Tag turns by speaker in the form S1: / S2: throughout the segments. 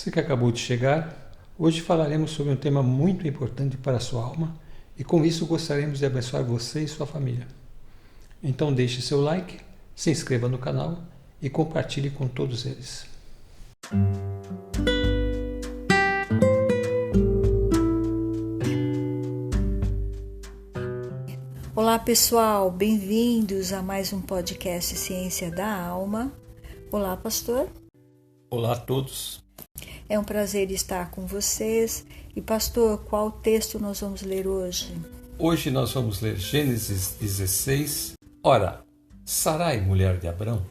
S1: Você que acabou de chegar, hoje falaremos sobre um tema muito importante para a sua alma e com isso gostaríamos de abençoar você e sua família. Então deixe seu like, se inscreva no canal e compartilhe com todos eles.
S2: Olá pessoal, bem-vindos a mais um podcast Ciência da Alma. Olá pastor.
S1: Olá a todos.
S2: É um prazer estar com vocês. E pastor, qual texto nós vamos ler hoje?
S1: Hoje nós vamos ler Gênesis 16. Ora, Sarai, mulher de Abrão,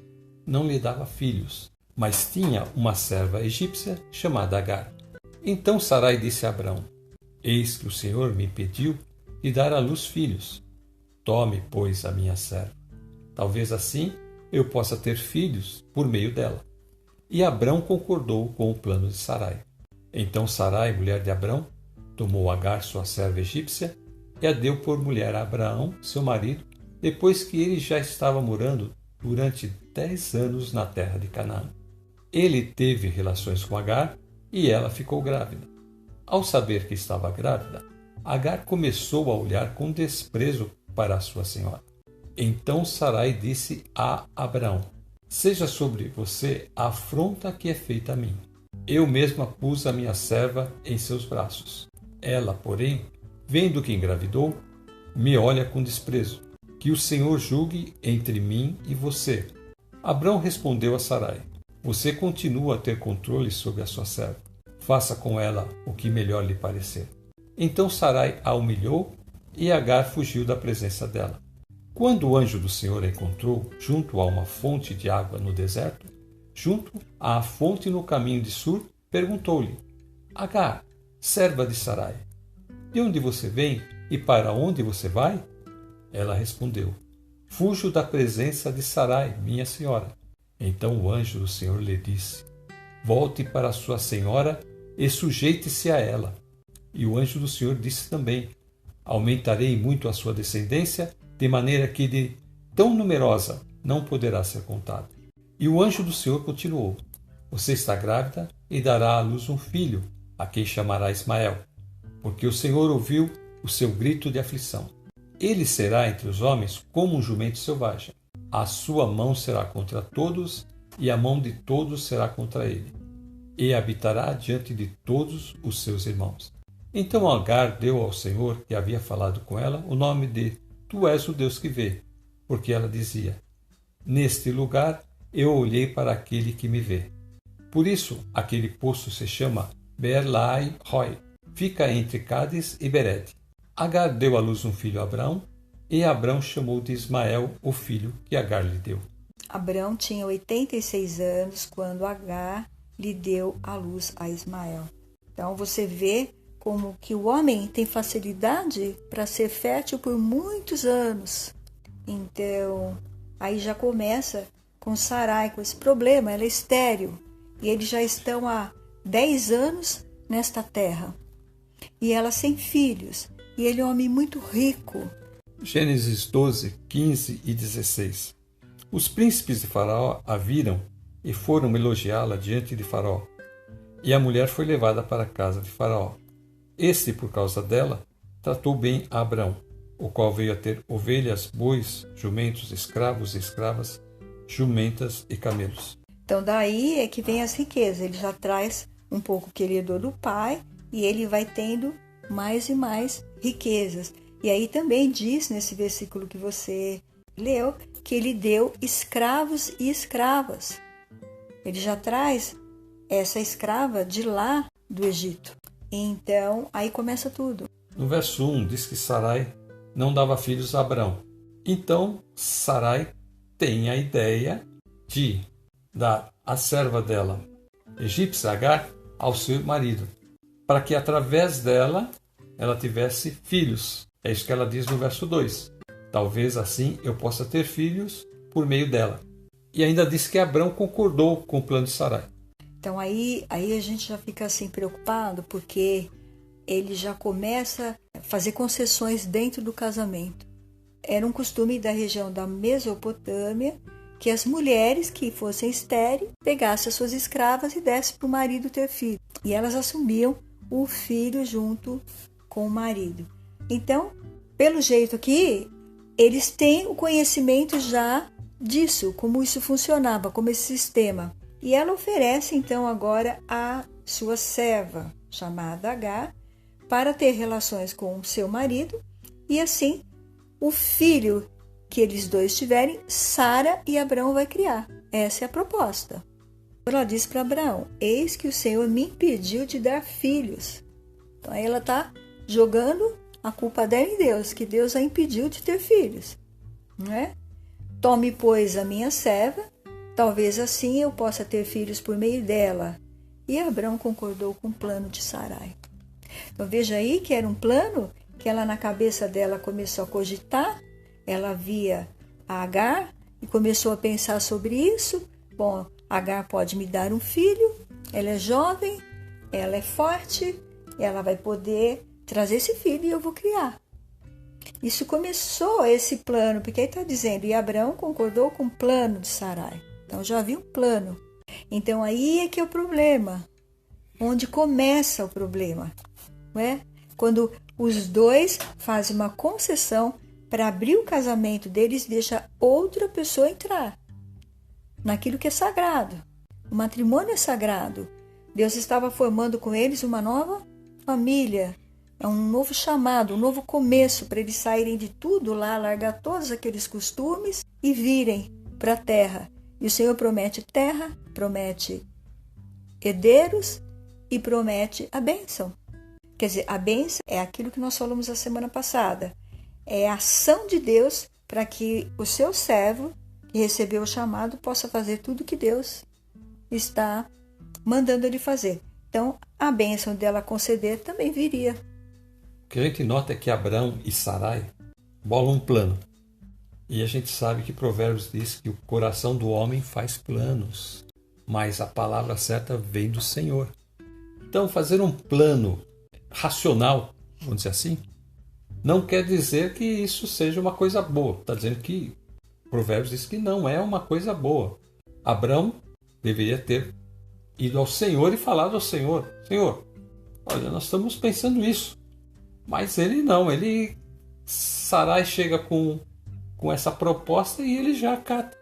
S1: não lhe dava filhos, mas tinha uma serva egípcia chamada Agar. Então Sarai disse a Abrão: Eis que o Senhor me impediu de dar à luz filhos. Tome, pois, a minha serva. Talvez assim eu possa ter filhos por meio dela. E Abrão concordou com o plano de Sarai. Então Sarai, mulher de Abrão, tomou Agar, sua serva egípcia, e a deu por mulher a Abraão, seu marido, depois que ele já estava morando durante 10 anos na terra de Canaã. Ele teve relações com Agar e ela ficou grávida. Ao saber que estava grávida, Agar começou a olhar com desprezo para a sua senhora. Então Sarai disse a Abraão: Seja sobre você a afronta que é feita a mim. Eu mesma pus a minha serva em seus braços. Ela, porém, vendo que engravidou, me olha com desprezo. Que o Senhor julgue entre mim e você. Abrão respondeu a Sarai: Você continua a ter controle sobre a sua serva. Faça com ela o que melhor lhe parecer. Então Sarai a humilhou e Agar fugiu da presença dela. Quando o anjo do Senhor a encontrou junto a uma fonte de água no deserto, junto à fonte no caminho de Sur, perguntou-lhe: Agar, serva de Sarai, de onde você vem e para onde você vai? Ela respondeu: Fujo da presença de Sarai, minha senhora. Então o anjo do Senhor lhe disse: Volte para sua senhora e sujeite-se a ela. E o anjo do Senhor disse também: Aumentarei muito a sua descendência, de maneira que de tão numerosa não poderá ser contada. E o anjo do Senhor continuou: Você está grávida e dará à luz um filho, a quem chamará Ismael, porque o Senhor ouviu o seu grito de aflição. Ele será entre os homens como um jumento selvagem. A sua mão será contra todos, e a mão de todos será contra ele. E habitará diante de todos os seus irmãos. Então Agar deu ao Senhor, que havia falado com ela, o nome de Tu és o Deus que vê, porque ela dizia: Neste lugar eu olhei para aquele que me vê. Por isso, aquele poço se chama Beer-lahai-roi, fica entre Cádiz e Bered. Agar deu à luz um filho a Abrão, e Abrão chamou de Ismael o filho que Agar lhe deu.
S2: Abrão tinha 86 anos quando Agar lhe deu à luz a Ismael. Então você vê como que o homem tem facilidade para ser fértil por muitos anos. Então, aí já começa com Sarai, com esse problema, ela é estéril. E eles já estão há 10 anos nesta terra. E ela sem filhos. E ele é um homem muito rico.
S1: Gênesis 12, 15 e 16. Os príncipes de Faraó a viram e foram elogiá-la diante de Faraó. E a mulher foi levada para a casa de Faraó. Este, por causa dela, tratou bem a Abrão, o qual veio a ter ovelhas, bois, jumentos, escravos e escravas, jumentas e camelos.
S2: Então daí é que vem as riquezas. Ele já traz um pouco que ele herdou do pai e ele vai tendo mais e mais riquezas. E aí também diz nesse versículo que você leu que ele deu escravos e escravas. Ele já traz essa escrava de lá do Egito. Então, aí começa tudo.
S1: No verso 1 diz que Sarai não dava filhos a Abrão. Então, Sarai tem a ideia de dar a serva dela, egípcia Agar, ao seu marido, para que através dela ela tivesse filhos. É isso que ela diz no verso 2. Talvez assim eu possa ter filhos por meio dela. E ainda diz que Abrão concordou com o plano de Sarai.
S2: Então aí a gente já fica assim preocupado, porque ele já começa a fazer concessões dentro do casamento. Era um costume da região da Mesopotâmia que as mulheres que fossem estéreis pegassem as suas escravas e dessem para o marido ter filho. E elas assumiam o filho junto com o marido. Então, pelo jeito aqui, eles têm o conhecimento já disso, como isso funcionava, como esse sistema. E ela oferece então agora a sua serva, chamada Agar, para ter relações com o seu marido, e assim o filho que eles dois tiverem, Sara e Abraão vai criar. Essa é a proposta. Ela diz para Abraão: eis que o Senhor me impediu de dar filhos. Então aí ela está jogando a culpa dela em Deus, que Deus a impediu de ter filhos. Não é? Tome, pois, a minha serva, talvez assim eu possa ter filhos por meio dela. E Abraão concordou com o plano de Sarai. Então veja aí que era um plano que ela na cabeça dela começou a cogitar. Ela via a Agar e começou a pensar sobre isso. Bom, Agar pode me dar um filho, ela é jovem, ela é forte, ela vai poder trazer esse filho e eu vou criar. Isso começou esse plano, porque aí está dizendo, e Abraão concordou com o plano de Sarai. Então já havia um plano. Então aí é que é o problema, onde começa o problema, não é? Quando os dois fazem uma concessão para abrir o casamento deles, deixa outra pessoa entrar naquilo que é sagrado. O matrimônio é sagrado. Deus estava formando com eles uma nova família, é um novo chamado, um novo começo para eles saírem de tudo lá, largar todos aqueles costumes e virem para a terra. E o Senhor promete terra, promete herdeiros e promete a bênção. Quer dizer, a bênção é aquilo que nós falamos a semana passada. É a ação de Deus para que o seu servo, que recebeu o chamado, possa fazer tudo que Deus está mandando ele fazer. Então, a bênção dela conceder também viria.
S1: O que a gente nota é que Abraão e Sarai bolam um plano. E a gente sabe que Provérbios diz que o coração do homem faz planos, mas a palavra certa vem do Senhor. Então, fazer um plano racional, vamos dizer assim, não quer dizer que isso seja uma coisa boa. Está dizendo que Provérbios diz que não é uma coisa boa. Abraão deveria ter ido ao Senhor e falado ao Senhor: Senhor, olha, nós estamos pensando isso. Mas ele não, Sarai chega com essa proposta e ele já acata.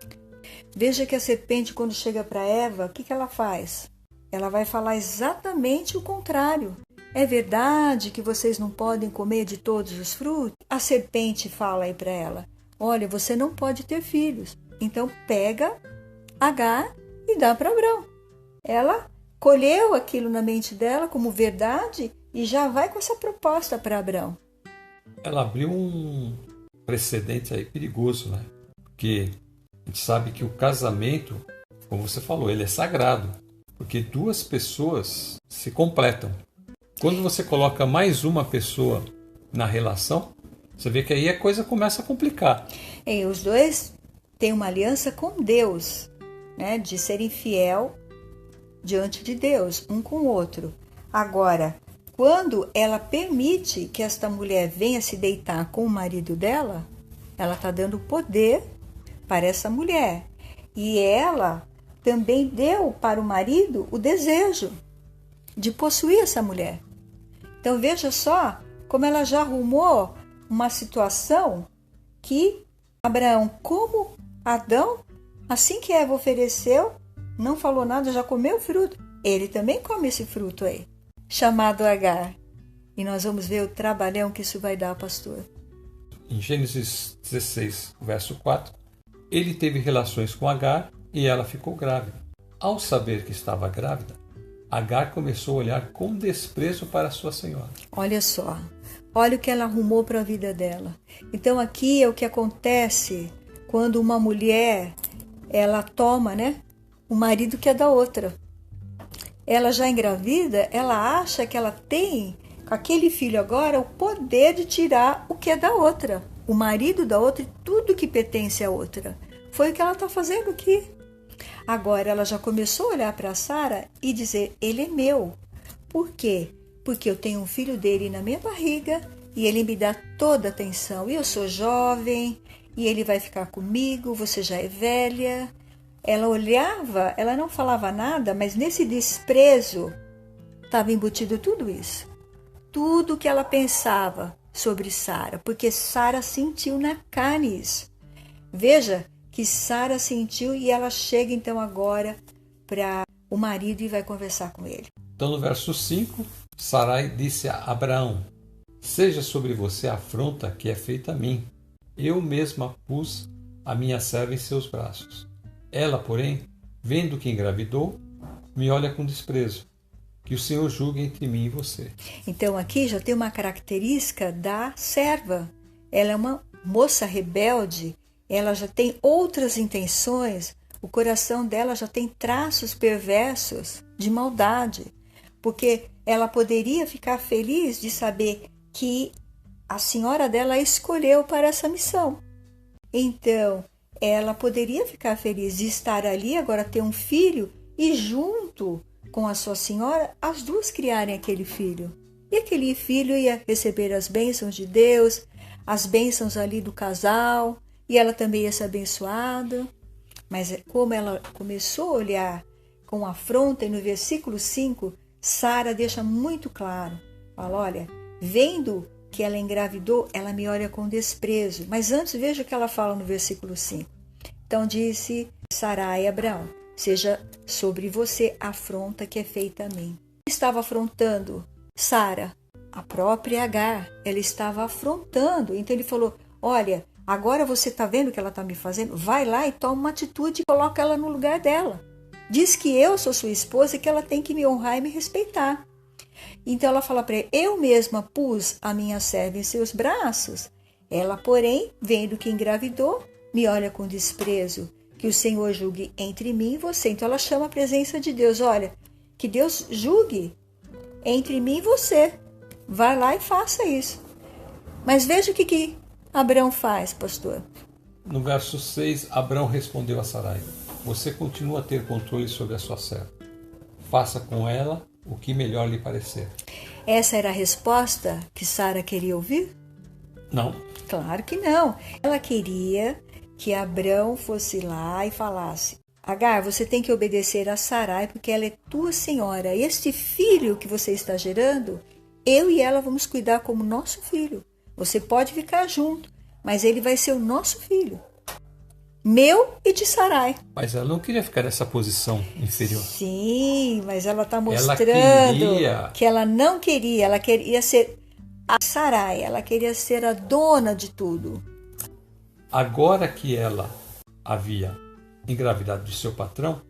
S2: Veja que a serpente, quando chega para Eva, o que ela faz? Ela vai falar exatamente o contrário. É verdade que vocês não podem comer de todos os frutos? A serpente fala aí para ela: olha, você não pode ter filhos. Então pega Agar e dá para Abraão. Ela colheu aquilo na mente dela como verdade e já vai com essa proposta para Abraão.
S1: Ela abriu um precedente aí perigoso, né? Porque a gente sabe que o casamento, como você falou, ele é sagrado, porque duas pessoas se completam. Quando você coloca mais uma pessoa na relação, você vê que aí a coisa começa a complicar.
S2: E os dois têm uma aliança com Deus, né? De serem fiel diante de Deus, um com o outro. Agora, quando ela permite que esta mulher venha se deitar com o marido dela, ela está dando poder para essa mulher. E ela também deu para o marido o desejo de possuir essa mulher. Então veja só como ela já arrumou uma situação que Abraão, como Adão, assim que Eva ofereceu, não falou nada, já comeu o fruto. Ele também come esse fruto aí, chamado Agar. E nós vamos ver o trabalhão que isso vai dar, pastor.
S1: Em Gênesis 16, verso 4, ele teve relações com Agar e ela ficou grávida. Ao saber que estava grávida, Agar começou a olhar com desprezo para sua senhora.
S2: Olha só, olha o que ela arrumou para a vida dela. Então aqui é o que acontece quando uma mulher, ela toma, né, o marido que é da outra. Ela já engravida, ela acha que ela tem, com aquele filho agora, o poder de tirar o que é da outra. O marido da outra e tudo que pertence à outra. Foi o que ela está fazendo aqui. Agora ela já começou a olhar para Sara e dizer: ele é meu. Por quê? Porque eu tenho um filho dele na minha barriga e ele me dá toda a atenção. E eu sou jovem e ele vai ficar comigo, você já é velha. ela olhava, ela não falava nada, mas nesse desprezo estava embutido tudo isso. Tudo que ela pensava sobre Sara, porque Sara sentiu na carne isso. Veja que Sara sentiu e ela chega então agora para o marido e vai conversar com ele.
S1: Então no verso 5, Sarai disse a Abraão: seja sobre você a afronta que é feita a mim. Eu mesma pus a minha serva em seus braços. Ela, porém, vendo que engravidou, me olha com desprezo. Que o Senhor julgue entre mim e você.
S2: Então aqui já tem uma característica da serva. Ela é uma moça rebelde, ela já tem outras intenções, o coração dela já tem traços perversos de maldade, porque ela poderia ficar feliz de saber que a senhora dela a escolheu para essa missão. Então, ela poderia ficar feliz de estar ali, agora ter um filho e junto com a sua senhora, as duas criarem aquele filho. E aquele filho ia receber as bênçãos de Deus, as bênçãos ali do casal, e ela também ia ser abençoada. Mas como ela começou a olhar com afronta, e no versículo 5, Sara deixa muito claro, fala, olha, vendo que ela engravidou, ela me olha com desprezo. Mas antes, veja o que ela fala no versículo 5. Então disse Sarai a Abraão: seja sobre você a afronta que é feita a mim. Estava afrontando Sara, a própria Agar, ela estava afrontando. Então ele falou, olha, agora você está vendo o que ela está me fazendo? Vai lá e toma uma atitude e coloca ela no lugar dela. Diz que eu sou sua esposa e que ela tem que me honrar e me respeitar. Então ela fala para ele, eu mesma pus a minha serva em seus braços. Ela, porém, vendo que engravidou, me olha com desprezo. Que o Senhor julgue entre mim e você. Então ela chama a presença de Deus. Olha, que Deus julgue entre mim e você. Vai lá e faça isso. Mas veja o que Abraão faz, pastor.
S1: No verso 6, Abraão respondeu a Sarai: você continua a ter controle sobre a sua serva. Faça com ela o que melhor lhe parecer.
S2: Essa era a resposta que Sara queria ouvir?
S1: Não.
S2: Claro que não. Ela queria que Abraão fosse lá e falasse, Agar, você tem que obedecer a Sarai porque ela é tua senhora. Este filho que você está gerando, eu e ela vamos cuidar como nosso filho. Você pode ficar junto, mas ele vai ser o nosso filho. Meu e de Sarai.
S1: Mas ela não queria ficar nessa posição inferior.
S2: Sim, mas ela está mostrando que ela não queria. Ela queria ser a Sarai, ela queria ser a dona de tudo.
S1: Agora que ela havia engravidado de seu patrão,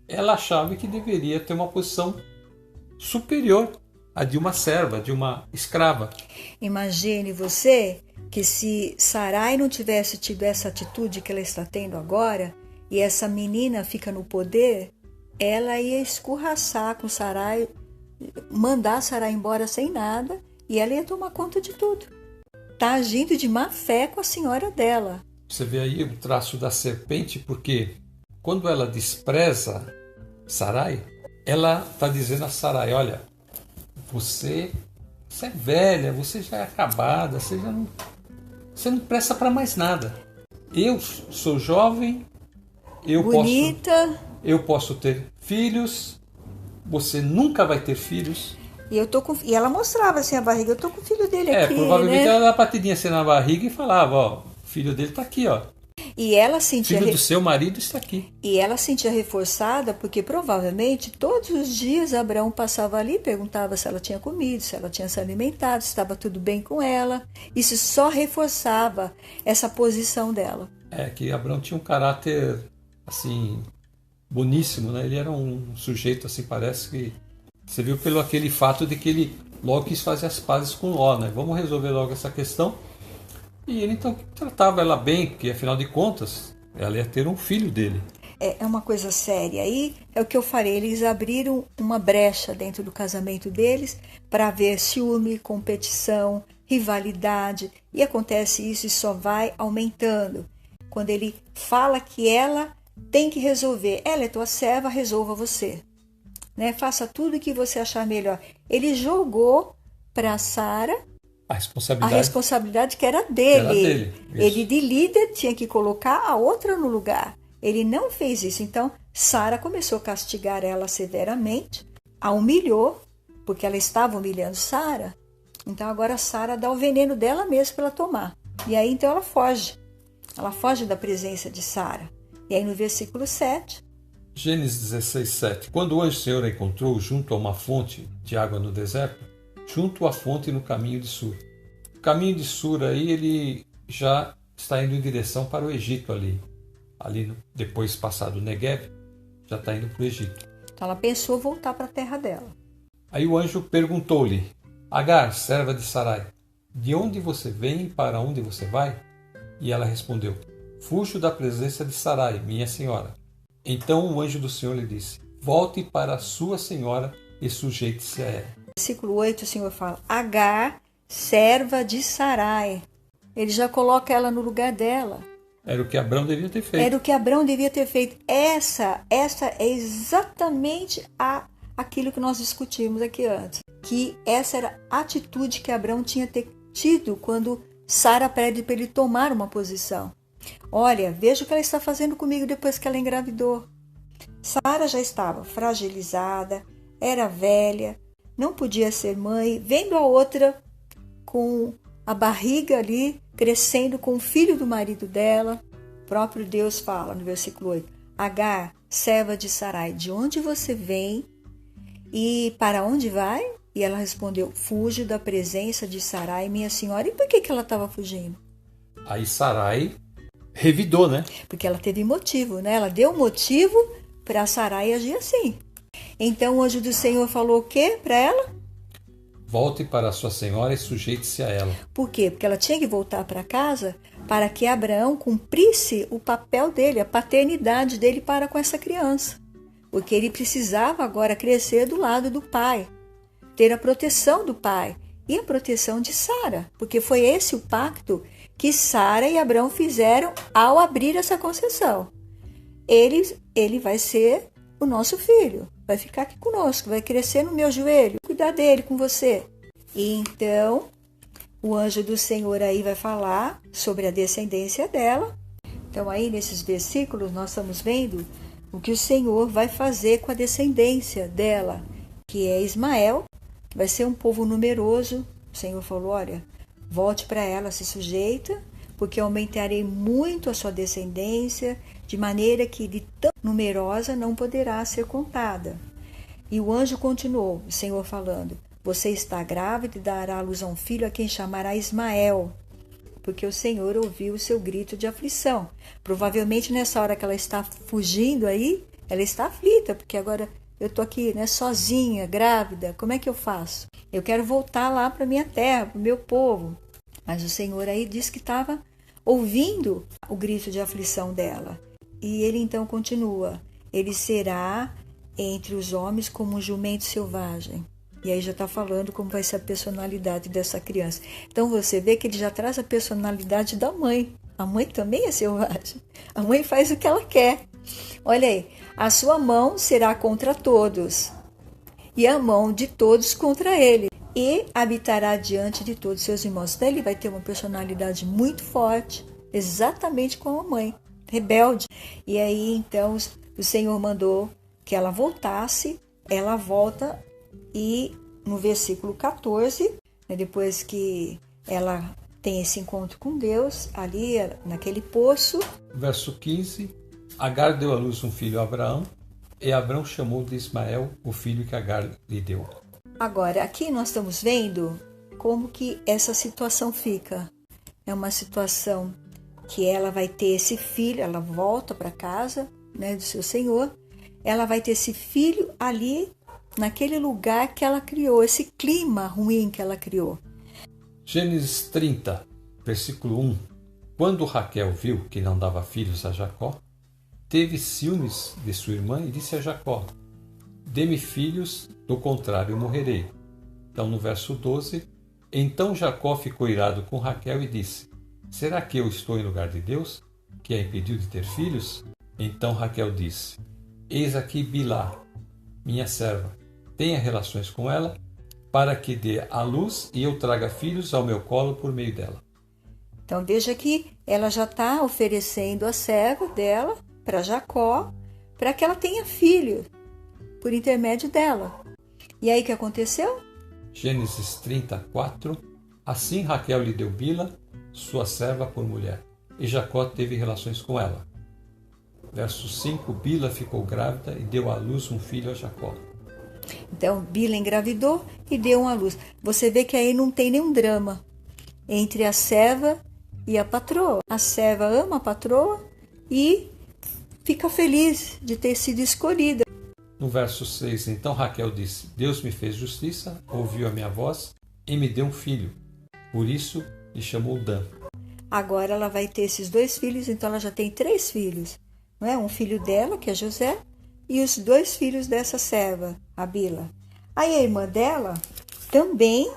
S1: ela achava que deveria ter uma posição superior à de uma serva, de uma escrava.
S2: Imagine você que se Sarai não tivesse tido essa atitude que ela está tendo agora, e essa menina fica no poder, ela ia escorraçar com Sarai, mandar Sarai embora sem nada, e ela ia tomar conta de tudo. Está agindo de má fé com a senhora dela.
S1: Você vê aí o traço da serpente, porque quando ela despreza Sarai, ela está dizendo a Sarai, olha, você é velha, você já é acabada, você não presta para mais nada. Eu sou jovem,
S2: bonita,
S1: eu posso ter filhos, você nunca vai ter filhos.
S2: E ela mostrava assim a barriga, eu tô com o filho dele aqui.
S1: Provavelmente,
S2: né?
S1: ela dava a batidinha assim na barriga e falava, ó, o filho dele tá aqui, ó.
S2: E ela sentia...
S1: Filho do seu marido está aqui.
S2: E ela sentia reforçada porque provavelmente todos os dias Abraão passava ali e perguntava se ela tinha comido, se ela tinha se alimentado, se estava tudo bem com ela. Isso só reforçava essa posição dela.
S1: Que Abraão tinha um caráter, assim, boníssimo, né? Ele era um sujeito, assim, parece que... Você viu pelo aquele fato de que ele logo quis fazer as pazes com Ló, né? Vamos resolver logo essa questão. E ele então tratava ela bem, porque afinal de contas, ela ia ter um filho dele.
S2: É uma coisa séria. Aí é o que eu falei, eles abriram uma brecha dentro do casamento deles para ver ciúme, competição, rivalidade. E acontece isso e só vai aumentando. Quando ele fala que ela tem que resolver, ela é tua serva, resolva você. Né? Faça tudo o que você achar melhor. Ele jogou para Sara a responsabilidade que era dele. Ele de líder tinha que colocar a outra no lugar. ele não fez isso. Então, Sara começou a castigar ela severamente, a humilhou, porque ela estava humilhando Sara. Então, agora Sara dá o veneno dela mesma para ela tomar. E aí, então, ela foge. Ela foge da presença de Sara. E aí, no versículo 7...
S1: Gênesis 16, 7. Quando o anjo do Senhor a encontrou junto a uma fonte de água no deserto, junto à fonte no caminho de Sur. O caminho de Sur aí, ele já está indo em direção para o Egito ali. Depois passado o Negev, já está indo para o Egito.
S2: Então ela pensou voltar para a terra dela.
S1: Aí o anjo perguntou-lhe: Agar, serva de Sarai, de onde você vem e para onde você vai? E ela respondeu: Fujo da presença de Sarai, minha senhora. Então o anjo do Senhor lhe disse: Volte para a sua senhora e sujeite-se a ela.
S2: Versículo 8, o Senhor fala: Agar, serva de Sarai. Ele já coloca ela no lugar dela.
S1: Era o que Abrão devia ter feito.
S2: Era o que Abrão devia ter feito. Essa é exatamente aquilo que nós discutimos aqui antes. Que essa era a atitude que Abrão tinha tido quando Sara pede para ele tomar uma posição. Olha, veja o que ela está fazendo comigo depois que ela engravidou. Sara já estava fragilizada, era velha, não podia ser mãe, vendo a outra com a barriga ali, crescendo com o filho do marido dela. O próprio Deus fala no versículo 8: Agar, serva de Sarai, de onde você vem e para onde vai? E ela respondeu: Fujo da presença de Sarai, minha senhora. E por que ela estava fugindo?
S1: Aí Sarai revidou, né?
S2: Porque ela teve motivo, né? Ela deu motivo para Sarai agir assim. Então o anjo do Senhor falou o quê para ela?
S1: Volte para a sua senhora e sujeite-se a ela.
S2: Por quê? Porque ela tinha que voltar para casa para que Abraão cumprisse o papel dele, a paternidade dele para com essa criança. Porque ele precisava agora crescer do lado do pai, ter a proteção do pai e a proteção de Sara, porque foi esse o pacto que Sara e Abraão fizeram ao abrir essa concessão. Ele vai ser o nosso filho, vai ficar aqui conosco, vai crescer no meu joelho, cuidar dele com você. E então, o anjo do Senhor aí vai falar sobre a descendência dela. Então aí nesses versículos nós estamos vendo o que o Senhor vai fazer com a descendência dela, que é Ismael, que vai ser um povo numeroso. O Senhor falou: olha, volte para ela, se sujeita, porque aumentarei muito a sua descendência, de maneira que de tão numerosa não poderá ser contada. E o anjo continuou, o Senhor falando: você está grávida e dará à luz a um filho a quem chamará Ismael, porque o Senhor ouviu o seu grito de aflição. Provavelmente nessa hora que ela está fugindo aí, ela está aflita, porque agora eu estou aqui, né, sozinha, grávida, como é que eu faço? Eu quero voltar lá para minha terra, para o meu povo. Mas o Senhor aí disse que estava ouvindo o grito de aflição dela. E ele então continua: ele será entre os homens como um jumento selvagem. E aí já está falando como vai ser a personalidade dessa criança. Então você vê que ele já traz a personalidade da mãe. A mãe também é selvagem. A mãe faz o que ela quer. Olha aí, a sua mão será contra todos, e a mão de todos contra ele, e habitará diante de todos seus irmãos. Então ele vai ter uma personalidade muito forte, exatamente como a mãe, rebelde. E aí então o Senhor mandou que ela voltasse, ela volta, e no versículo 14, né, depois que ela tem esse encontro com Deus, ali naquele poço.
S1: Verso 15, Agar deu à luz um filho a Abraão, e Abraão chamou de Ismael o filho que Agar lhe deu.
S2: Agora, aqui nós estamos vendo como que essa situação fica. É uma situação que ela vai ter esse filho, ela volta para casa, né, do seu senhor, ela vai ter esse filho ali, naquele lugar que ela criou, esse clima ruim que ela criou.
S1: Gênesis 30, versículo 1. Quando Raquel viu que não dava filhos a Jacó, teve ciúmes de sua irmã e disse a Jacó: dê-me filhos, do contrário morrerei. Então no verso 12, então Jacó ficou irado com Raquel e disse: será que eu estou em lugar de Deus, que a impediu de ter filhos? Então Raquel disse: eis aqui Bilhá, minha serva, tenha relações com ela, para que dê à luz e eu traga filhos ao meu colo por meio dela.
S2: Então veja que ela já está oferecendo a serva dela para Jacó, para que ela tenha filho por intermédio dela. E aí o que aconteceu?
S1: Gênesis 34. Assim Raquel lhe deu Bila, sua serva, por mulher, e Jacó teve relações com ela. Verso 5. Bila ficou grávida e deu à luz um filho a Jacó.
S2: Então, Bila engravidou e deu uma luz. Você vê que aí não tem nenhum drama entre a serva e a patroa. A serva ama a patroa e fica feliz de ter sido escolhida.
S1: No verso 6, então Raquel disse: Deus me fez justiça, ouviu a minha voz e me deu um filho. Por isso lhe chamou Dan.
S2: Agora ela vai ter esses 2 filhos, então ela já tem 3 filhos. Não é? Um filho dela, que é José, e os 2 filhos dessa serva, a Bila. Aí a irmã dela também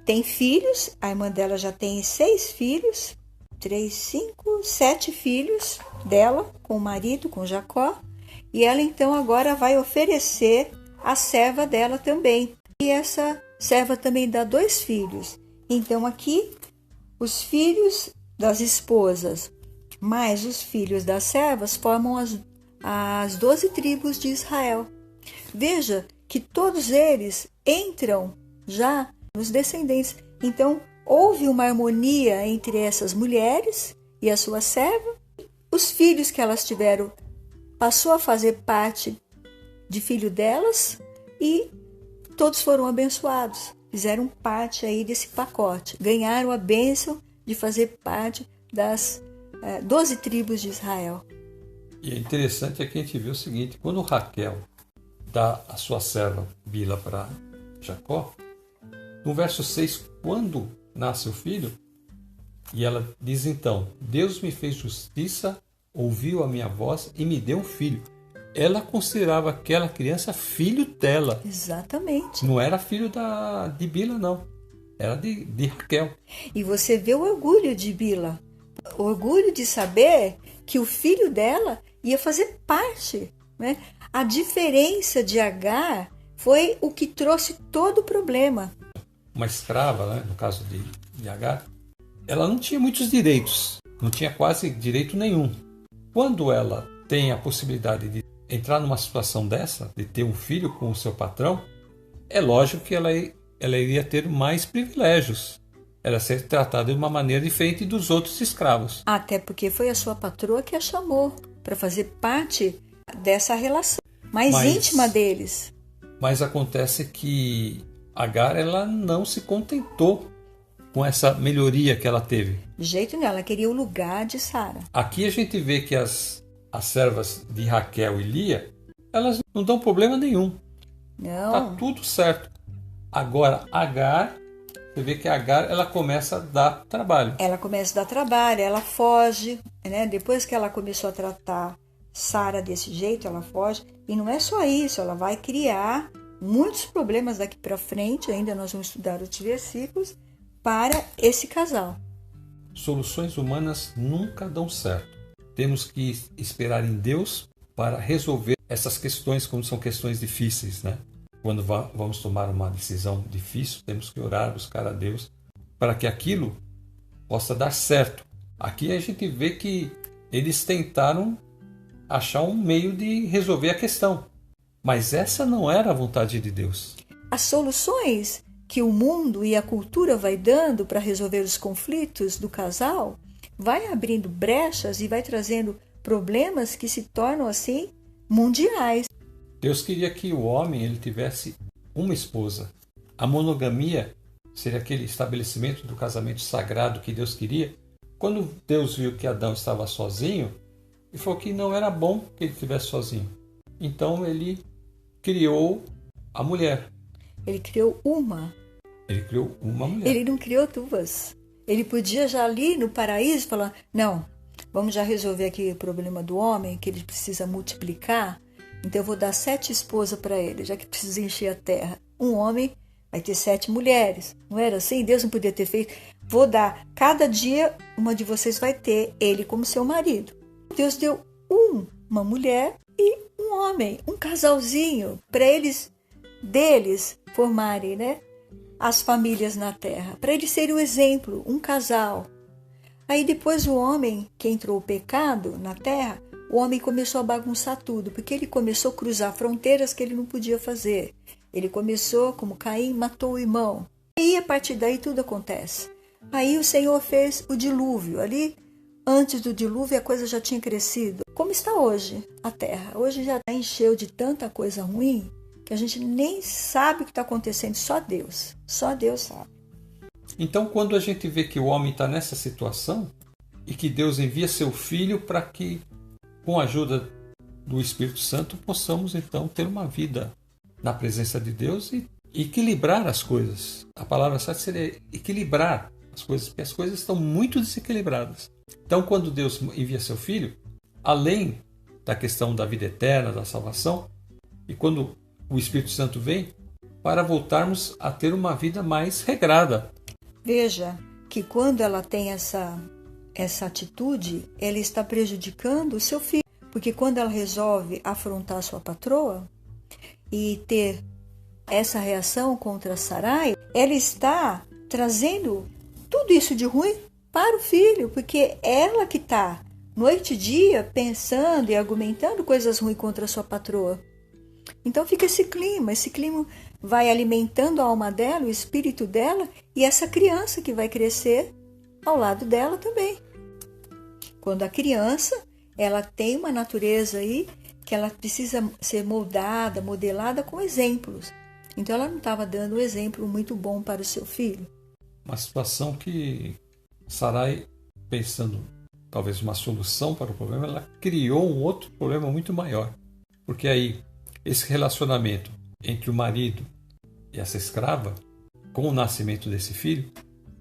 S2: tem filhos. A irmã dela já tem 6 filhos, 3, 5, 7 filhos dela, com o marido, com Jacó. E ela então agora vai oferecer a serva dela também. E essa serva também dá 2 filhos. Então aqui, os filhos das esposas mais os filhos das servas formam as 12 tribos de Israel. Veja que todos eles entram já nos descendentes. Então, houve uma harmonia entre essas mulheres e a sua serva. Os filhos que elas tiveram passou a fazer parte de filho delas e todos foram abençoados. Fizeram parte aí desse pacote. Ganharam a bênção de fazer parte das 12 tribos de Israel.
S1: E é interessante que a gente vê o seguinte: quando Raquel dá a sua serva Bila para Jacó, no verso 6, quando nasce o filho, e ela diz então: Deus me fez justiça, ouviu a minha voz e me deu um filho. Ela considerava aquela criança filho dela.
S2: Exatamente.
S1: Não era filho de Bila, não. Era de Raquel.
S2: E você vê o orgulho de Bila. O orgulho de saber que o filho dela ia fazer parte, né? A diferença de Agar foi o que trouxe todo o problema.
S1: Uma escrava, né, no caso de Agar, ela não tinha muitos direitos, não tinha quase direito nenhum. Quando ela tem a possibilidade de entrar numa situação dessa, de ter um filho com o seu patrão, é lógico que ela iria ter mais privilégios. Ela ser tratada de uma maneira diferente dos outros escravos.
S2: Até porque foi a sua patroa que a chamou para fazer parte dessa relação mais íntima deles.
S1: Mas acontece que Agar, ela não se contentou com essa melhoria que ela teve.
S2: De jeito nenhum, ela queria o lugar de Sara.
S1: Aqui a gente vê que as servas de Raquel e Lia, elas não dão problema nenhum.
S2: Não.
S1: Tá tudo certo. Agora, Agar, você vê que Agar, ela começa a dar trabalho.
S2: Ela começa a dar trabalho, ela foge, né? Depois que ela começou a tratar Sara desse jeito, ela foge. E não é só isso, ela vai criar muitos problemas daqui para frente, ainda nós vamos estudar outros versículos, para esse casal.
S1: Soluções humanas nunca dão certo. Temos que esperar em Deus para resolver essas questões, como são questões difíceis, né? Quando vamos tomar uma decisão difícil, temos que orar, buscar a Deus para que aquilo possa dar certo. Aqui a gente vê que eles tentaram achar um meio de resolver a questão, mas essa não era a vontade de Deus.
S2: As soluções que o mundo e a cultura vai dando para resolver os conflitos do casal vai abrindo brechas e vai trazendo problemas que se tornam assim mundiais.
S1: Deus queria que o homem ele tivesse uma esposa. A monogamia seria aquele estabelecimento do casamento sagrado que Deus queria. Quando Deus viu que Adão estava sozinho, ele falou que não era bom que ele estivesse sozinho. Então ele criou a mulher.
S2: Ele criou uma.
S1: Ele criou uma mulher.
S2: Ele não criou 2. Ele podia já ali no paraíso falar, não, vamos já resolver aqui o problema do homem, que ele precisa multiplicar. Então eu vou dar 7 esposas para ele, já que precisa encher a terra. Um homem vai ter 7 mulheres. Não era assim? Deus não podia ter feito. Vou dar, cada dia uma de vocês vai ter ele como seu marido. Deus deu uma mulher e um homem, um casalzinho, para deles formarem, né, as famílias na terra, para eles serem o exemplo, um casal. Aí depois o homem, que entrou o pecado na terra, o homem começou a bagunçar tudo, porque ele começou a cruzar fronteiras que ele não podia fazer. Ele começou, como Caim, matou o irmão. E a partir daí tudo acontece. Aí o Senhor fez o dilúvio. Ali, antes do dilúvio, a coisa já tinha crescido. Como está hoje a terra? Hoje já encheu de tanta coisa ruim que a gente nem sabe o que está acontecendo. Só Deus sabe.
S1: Então, quando a gente vê que o homem está nessa situação e que Deus envia seu Filho para que, com a ajuda do Espírito Santo, possamos então ter uma vida na presença de Deus e equilibrar as coisas. A palavra certa seria equilibrar as coisas, porque as coisas estão muito desequilibradas. Então, quando Deus envia seu Filho, além da questão da vida eterna, da salvação, e quando o Espírito Santo vem, para voltarmos a ter uma vida mais regrada.
S2: Veja que quando ela tem essa atitude, ela está prejudicando o seu filho. Porque quando ela resolve afrontar sua patroa e ter essa reação contra Sarai, ela está trazendo tudo isso de ruim para o filho, porque ela que está noite e dia pensando e argumentando coisas ruins contra a sua patroa. Então fica esse clima vai alimentando a alma dela, o espírito dela e essa criança que vai crescer ao lado dela também. Quando a criança, ela tem uma natureza aí que ela precisa ser moldada, modelada com exemplos. Então ela não estava dando um exemplo muito bom para o seu filho.
S1: Uma situação que Sarai, pensando talvez uma solução para o problema, ela criou um outro problema muito maior. Porque aí, esse relacionamento entre o marido e essa escrava, com o nascimento desse filho,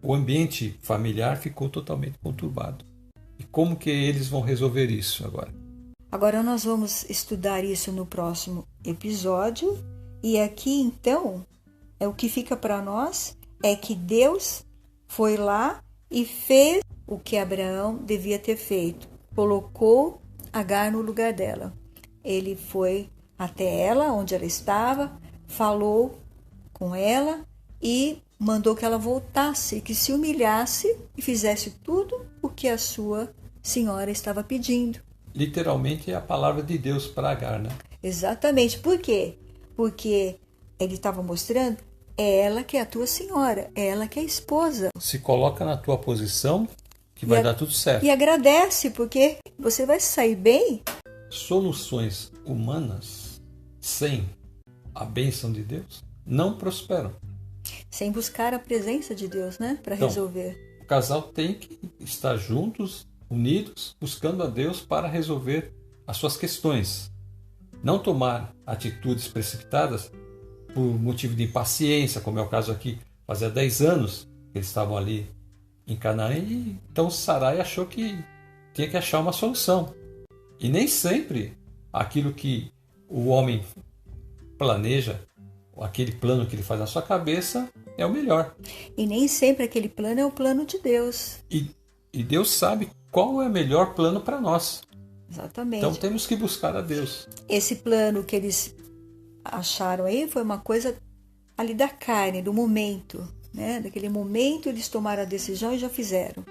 S1: o ambiente familiar ficou totalmente conturbado. E como que eles vão resolver isso agora?
S2: Agora nós vamos estudar isso no próximo episódio. E aqui então, o que fica para nós é que Deus foi lá e fez o que Abraão devia ter feito. Colocou Agar no lugar dela. Ele foi até ela, onde ela estava, falou com ela e mandou que ela voltasse, que se humilhasse e fizesse tudo o que a sua senhora estava pedindo.
S1: Literalmente é a palavra de Deus para Agar, né?
S2: Exatamente. Por quê? Porque ele estava mostrando, é ela que é a tua senhora, é ela que é a esposa.
S1: Se coloca na tua posição que vai dar tudo certo.
S2: E agradece, porque você vai sair bem.
S1: Soluções humanas sem a bênção de Deus não prosperam.
S2: Sem buscar a presença de Deus, né? Para resolver.
S1: O casal tem que estar juntos, unidos, buscando a Deus para resolver as suas questões. Não tomar atitudes precipitadas por motivo de impaciência, como é o caso aqui. Fazia 10 anos que eles estavam ali em Canaã e então Sarai achou que tinha que achar uma solução. E nem sempre aquilo que o homem planeja, aquele plano que ele faz na sua cabeça, é o melhor.
S2: E nem sempre aquele plano é o plano de Deus.
S1: E Deus sabe qual é o melhor plano para nós.
S2: Exatamente.
S1: Então temos que buscar a Deus.
S2: Esse plano que eles acharam aí foi uma coisa ali da carne, do momento, né? Daquele momento eles tomaram a decisão e já fizeram.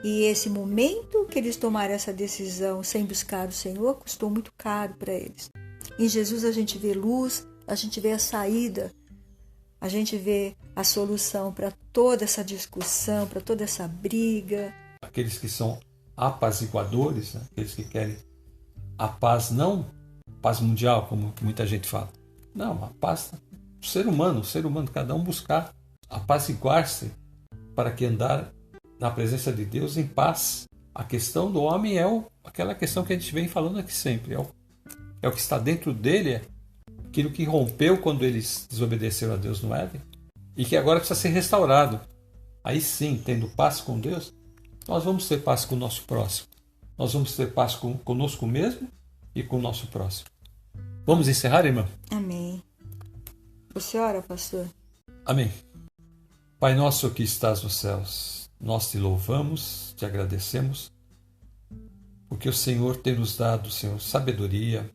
S2: E esse momento que eles tomaram essa decisão sem buscar o Senhor custou muito caro para eles. Em Jesus a gente vê luz, a gente vê a saída, a gente vê a solução para toda essa discussão, para toda essa briga.
S1: Aqueles que são apaziguadores, né? Aqueles que querem a paz, não paz mundial, como muita gente fala. Não, a paz do ser humano, cada um buscar apaziguar-se para que andar na presença de Deus em paz. A questão do homem é aquela questão que a gente vem falando aqui sempre. É o que está dentro dele, é aquilo que rompeu quando eles desobedeceram a Deus no Éden e que agora precisa ser restaurado. Aí sim, tendo paz com Deus, nós vamos ter paz com o nosso próximo. Nós vamos ter paz conosco mesmo e com o nosso próximo. Vamos encerrar, irmã?
S2: Amém. Você ora, pastor?
S1: Amém. Pai nosso que estás nos céus, nós te louvamos, te agradecemos, porque o Senhor tem nos dado, Senhor, sabedoria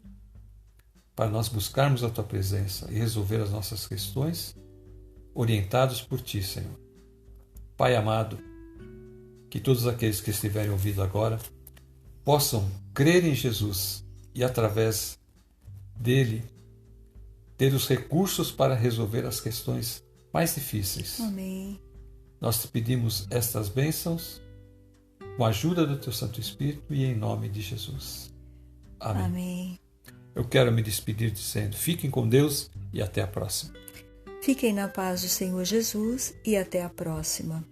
S1: para nós buscarmos a tua presença e resolver as nossas questões, orientados por ti, Senhor. Pai amado, que todos aqueles que estiverem ouvindo agora possam crer em Jesus e, através dele, ter os recursos para resolver as questões mais difíceis.
S2: Amém.
S1: Nós te pedimos estas bênçãos com a ajuda do teu Santo Espírito e em nome de Jesus. Amém.
S2: Amém.
S1: Eu quero me despedir dizendo: fiquem com Deus e até a próxima.
S2: Fiquem na paz do Senhor Jesus e até a próxima.